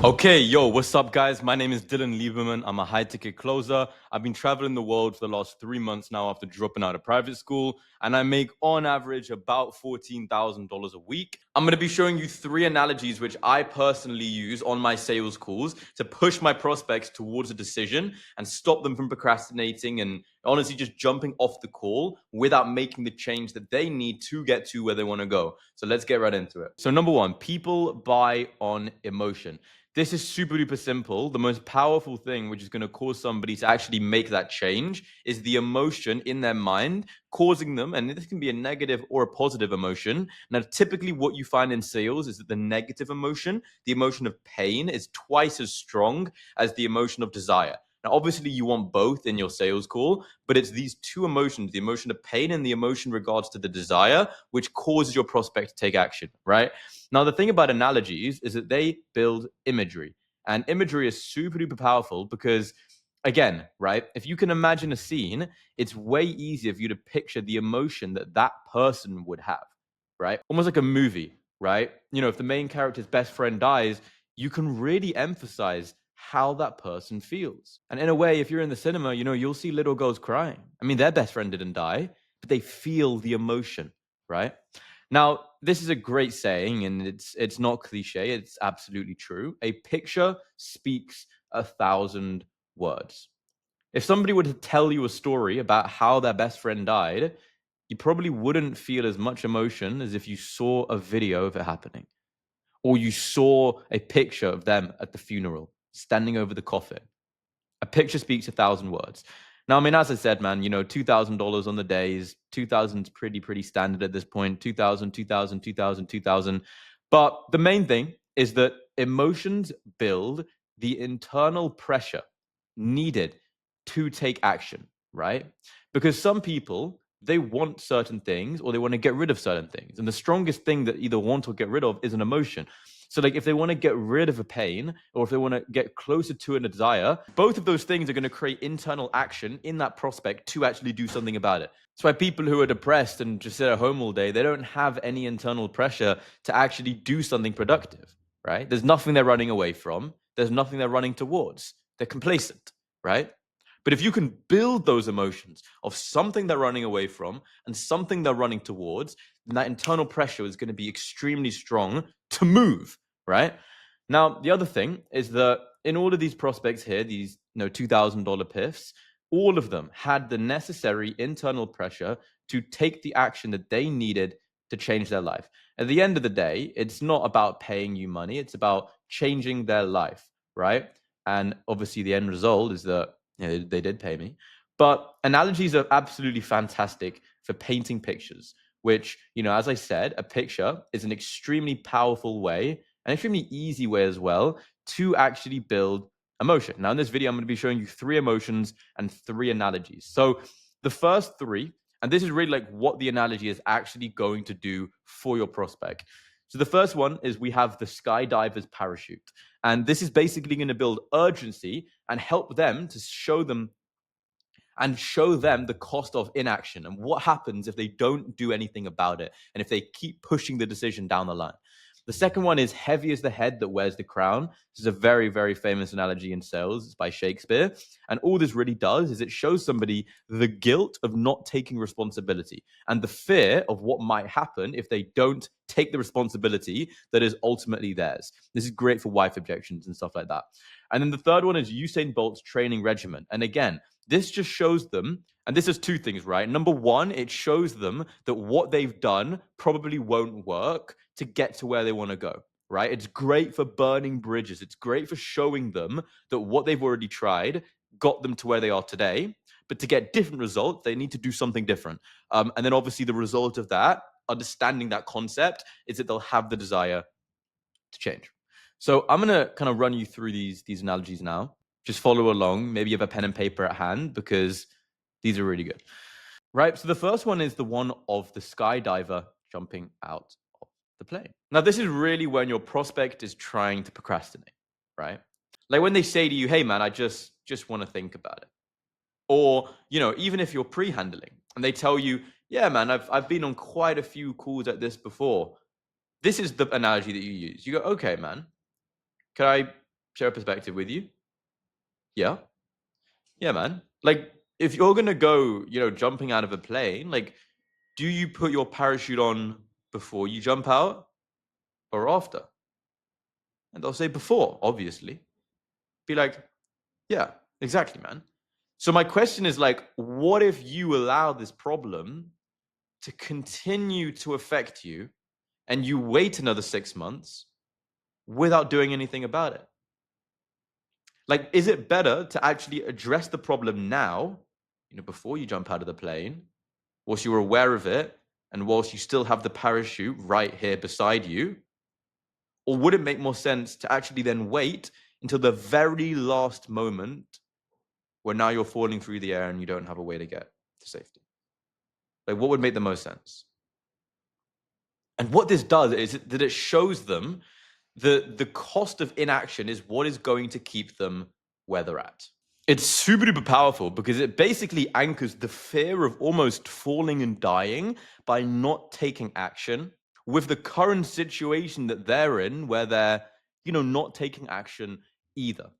Okay, yo, what's up, guys? My name is Dylan Lieberman. I'm a high-ticket closer. I've been traveling the world for the last 3 months now after dropping out of private school, and I make, on average, about $14,000 a week. I'm going to be showing you 3 analogies which I personally use on my sales calls to push my prospects towards a decision and stop them from procrastinating and honestly just jumping off the call without making the change that they need to get to where they want to go. So let's get right into it. So number 1, people buy on emotion. This is super duper simple. The most powerful thing which is going to cause somebody to actually make that change is the emotion in their mind causing them, and this can be a negative or a positive emotion. Now, typically what you find in sales is that the negative emotion, the emotion of pain, is twice as strong as the emotion of desire. Now, obviously, you want both in your sales call, but it's these two emotions, the emotion of pain and the emotion regards to the desire, which causes your prospect to take action, right? Now, the thing about analogies is that they build imagery, and imagery is super duper powerful because, again, right, if you can imagine a scene, it's way easier for you to picture the emotion that that person would have, right? Almost like a movie, right? You know, if the main character's best friend dies, you can really emphasize how that person feels. And in a way, if you're in the cinema, you know, you'll see little girls crying. I mean, their best friend didn't die, but they feel the emotion, right? Now, this is a great saying, and it's not cliche. It's absolutely true. A picture speaks 1,000 words. If somebody were to tell you a story about how their best friend died, you probably wouldn't feel as much emotion as if you saw a video of it happening, or you saw a picture of them at the funeral, standing over the coffin. A picture speaks 1,000 words. Now, I mean, as I said, man, you know, $2,000 on the days, 2,000's pretty standard at this point. 2,000, 2,000, 2,000, 2,000. But the main thing is that emotions build the internal pressure needed to take action, right? Because some people, they want certain things or they want to get rid of certain things. And the strongest thing that either want or get rid of is an emotion. So, like, if they want to get rid of a pain or if they want to get closer to a desire, both of those things are going to create internal action in that prospect to actually do something about it. That's why people who are depressed and just sit at home all day, they don't have any internal pressure to actually do something productive, right? There's nothing they're running away from. There's nothing they're running towards. They're complacent, right? But if you can build those emotions of something they're running away from and something they're running towards, then that internal pressure is going to be extremely strong to move, right? Now, the other thing is that in all of these prospects here, these $2,000 PIFs, all of them had the necessary internal pressure to take the action that they needed to change their life. At the end of the day, it's not about paying you money, it's about changing their life, right? And obviously, the end result is that they did pay me. But analogies are absolutely fantastic for painting pictures, which, as I said, a picture is an extremely powerful way, an extremely easy way as well, to actually build emotion. Now, in this video, I'm going to be showing you 3 emotions and 3 analogies. So the first 3, and this is really like what the analogy is actually going to do for your prospect. So the first one is we have the skydiver's parachute. And this is basically going to build urgency and help them to show them the cost of inaction and what happens if they don't do anything about it and if they keep pushing the decision down the line. The second one is heavy is the head that wears the crown. This is a very, very famous analogy in sales. It's by Shakespeare. And all this really does is it shows somebody the guilt of not taking responsibility and the fear of what might happen if they don't take the responsibility that is ultimately theirs. This is great for wife objections and stuff like that. And then the third one is Usain Bolt's training regimen. And again, this just shows them, and this is 2 things, right? Number 1, it shows them that what they've done probably won't work to get to where they want to go, right? It's great for burning bridges. It's great for showing them that what they've already tried got them to where they are today. But to get different results, they need to do something different. And then obviously the result of that, understanding that concept, is that they'll have the desire to change. So I'm going to kind of run you through these analogies now. Just follow along. Maybe you have a pen and paper at hand because these are really good. Right. So the first one is the one of the skydiver jumping out of the plane. Now, this is really when your prospect is trying to procrastinate, right? Like when they say to you, hey, man, I just want to think about it. Or, even if you're pre-handling and they tell you, yeah, man, I've been on quite a few calls like this before. This is the analogy that you use. You go, okay, man, can I share a perspective with you? Yeah. Yeah, man. Like, if you're gonna go, jumping out of a plane, like, do you put your parachute on before you jump out or after? And they'll say before, obviously. Be like, yeah, exactly, man. So my question is like, what if you allow this problem to continue to affect you and you wait another 6 months without doing anything about it? Like, is it better to actually address the problem now, before you jump out of the plane, whilst you're aware of it, and whilst you still have the parachute right here beside you? Or would it make more sense to actually then wait until the very last moment where now you're falling through the air and you don't have a way to get to safety? Like, what would make the most sense? And what this does is that it shows them that the cost of inaction is what is going to keep them where they're at. It's super duper powerful because it basically anchors the fear of almost falling and dying by not taking action with the current situation that they're in, where they're, not taking action either,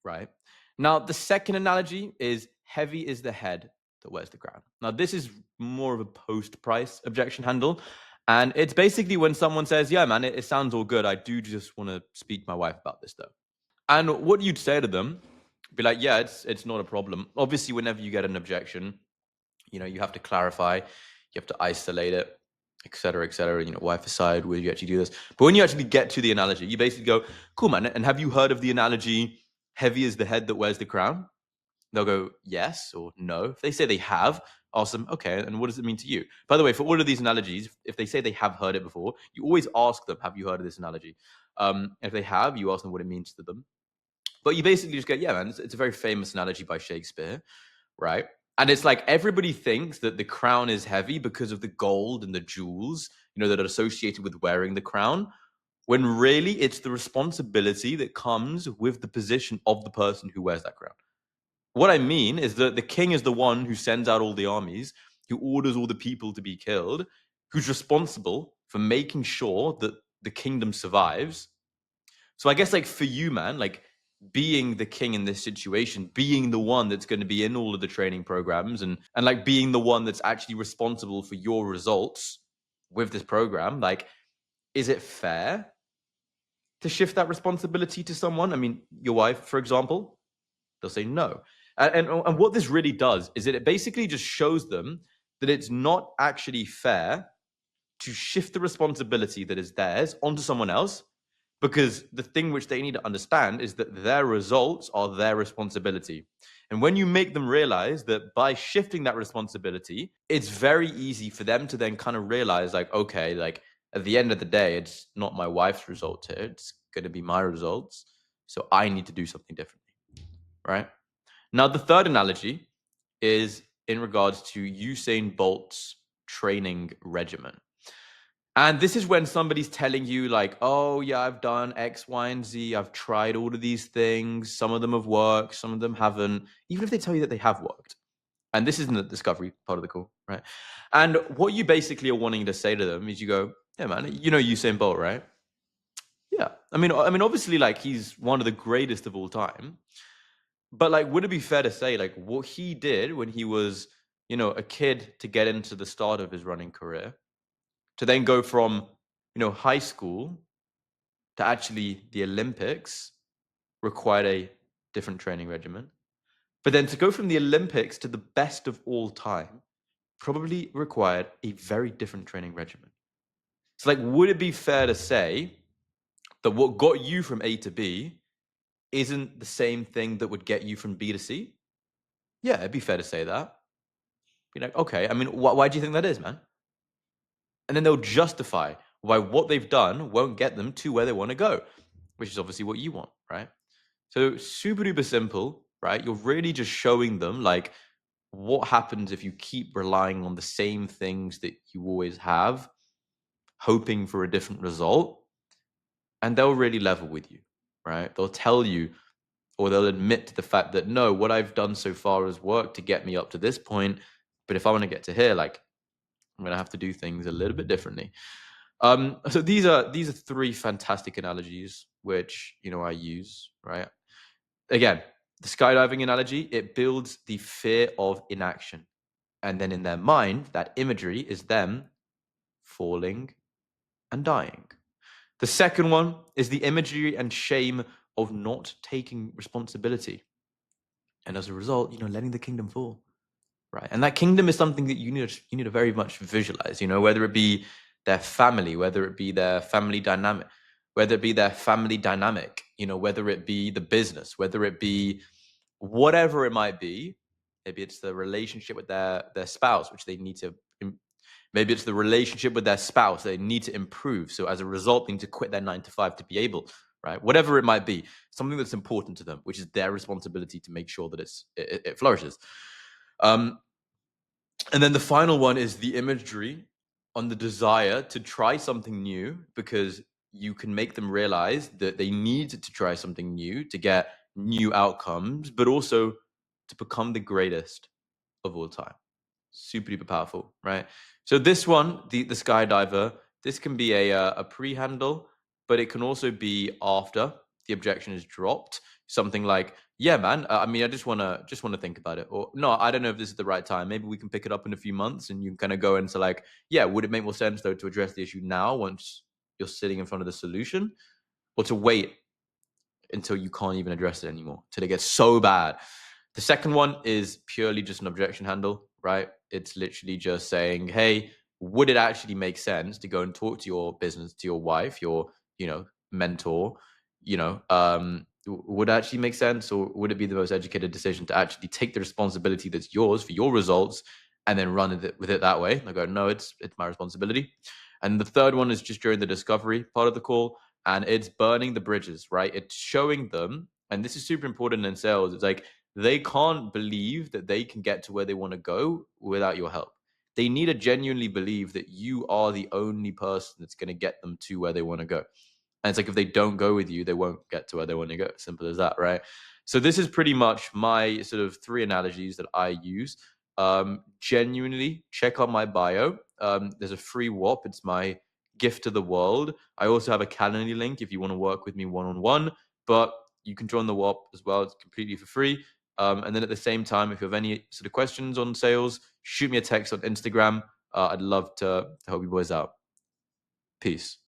right? Now, the second analogy is heavy is the head that wears the crown. Now, this is more of a post-price objection handle. And it's basically when someone says, yeah, man, it sounds all good. I do just want to speak to my wife about this, though. And what you'd say to them, be like, yeah, it's not a problem. Obviously, whenever you get an objection, you have to clarify, you have to isolate it, et cetera, wife aside, will you actually do this? But when you actually get to the analogy, you basically go, cool, man, and have you heard of the analogy, heavy is the head that wears the crown? They'll go, yes or no. If they say they have, ask them, okay, and what does it mean to you? By the way, for all of these analogies, if they say they have heard it before, you always ask them, have you heard of this analogy? If they have, you ask them what it means to them. But you basically just go, yeah, man, it's a very famous analogy by Shakespeare, right? And it's like everybody thinks that the crown is heavy because of the gold and the jewels, that are associated with wearing the crown, when really it's the responsibility that comes with the position of the person who wears that crown. What I mean is that the king is the one who sends out all the armies, who orders all the people to be killed, who's responsible for making sure that the kingdom survives. So I guess, like, for you, man, like, being the king in this situation, being the one that's going to be in all of the training programs, and like being the one that's actually responsible for your results with this program, like, is it fair to shift that responsibility to someone? I mean, your wife, for example, they'll say no. And what this really does is that it basically just shows them that it's not actually fair to shift the responsibility that is theirs onto someone else, because the thing which they need to understand is that their results are their responsibility. And when you make them realize that by shifting that responsibility, it's very easy for them to then kind of realize, like, okay, like, at the end of the day, it's not my wife's result here, it's going to be my results. So I need to do something differently, right? Now, the third analogy is in regards to Usain Bolt's training regimen. And this is when somebody's telling you, like, oh, yeah, I've done X, Y, and Z. I've tried all of these things. Some of them have worked, some of them haven't, even if they tell you that they have worked. And this isn't the discovery part of the call, right? And what you basically are wanting to say to them is you go, yeah, man, Usain Bolt, right? Yeah. I mean, obviously, like, he's one of the greatest of all time. But, like, would it be fair to say, like, what he did when he was, a kid to get into the start of his running career, to then go from, high school to actually the Olympics, required a different training regimen. But then to go from the Olympics to the best of all time probably required a very different training regimen. So, like, would it be fair to say that what got you from A to B isn't the same thing that would get you from B to C? Yeah, it'd be fair to say that. Be like, okay, I mean, why do you think that is, man? And then they'll justify why what they've done won't get them to where they want to go, which is obviously what you want, right? So super duper simple, right? You're really just showing them, like, what happens if you keep relying on the same things that you always have, hoping for a different result, and they'll really level with you, right? They'll tell you, or they'll admit to the fact that, no, what I've done so far has worked to get me up to this point, but if I want to get to here, like, I'm going to have to do things a little bit differently. So these are three fantastic analogies which I use, right? Again, the skydiving analogy, it builds the fear of inaction. And then in their mind, that imagery is them falling and dying. The second one is the imagery and shame of not taking responsibility. And as a result, letting the kingdom fall. Right. And that kingdom is something that you need to very much visualize, whether it be their family, whether it be their family dynamic, whether it be their family dynamic, whether it be the business, whether it be whatever it might be. Maybe it's the relationship with their spouse, which they need to maybe it's the relationship with their spouse they need to improve. So as a result, they need to quit their 9 to 5 to be able, right? Whatever it might be, something that's important to them, which is their responsibility to make sure that it flourishes. And then the final one is the imagery on the desire to try something new, because you can make them realize that they need to try something new to get new outcomes, but also to become the greatest of all time. Super duper powerful, right? So this one, the skydiver, this can be a pre-handle, but it can also be after the objection is dropped. Something like, yeah, man, I mean, I just wanna think about it, or no, I don't know if this is the right time. Maybe we can pick it up in a few months, and you can kind of go into like, yeah, would it make more sense though to address the issue now once you're sitting in front of the solution, or to wait until you can't even address it anymore, till it gets so bad? The second one is purely just an objection handle, right? It's literally just saying, hey, would it actually make sense to go and talk to your business, to your wife, your, mentor, would it actually make sense, or would it be the most educated decision to actually take the responsibility that's yours for your results and then run with it that way? I go, no, it's my responsibility. And the third one is just during the discovery part of the call, and it's burning the bridges, right? It's showing them, and this is super important in sales. It's like, they can't believe that they can get to where they want to go without your help. They need to genuinely believe that you are the only person that's going to get them to where they want to go. And it's like, if they don't go with you, they won't get to where they want to go. Simple as that, right? So this is pretty much my sort of three analogies that I use. Genuinely check out my bio. There's a free WOP. It's my gift to the world. I also have a Calendly link if you want to work with me one-on-one, but you can join the WOP as well. It's completely for free. And then at the same time, if you have any sort of questions on sales, shoot me a text on Instagram. I'd love to help you boys out. Peace.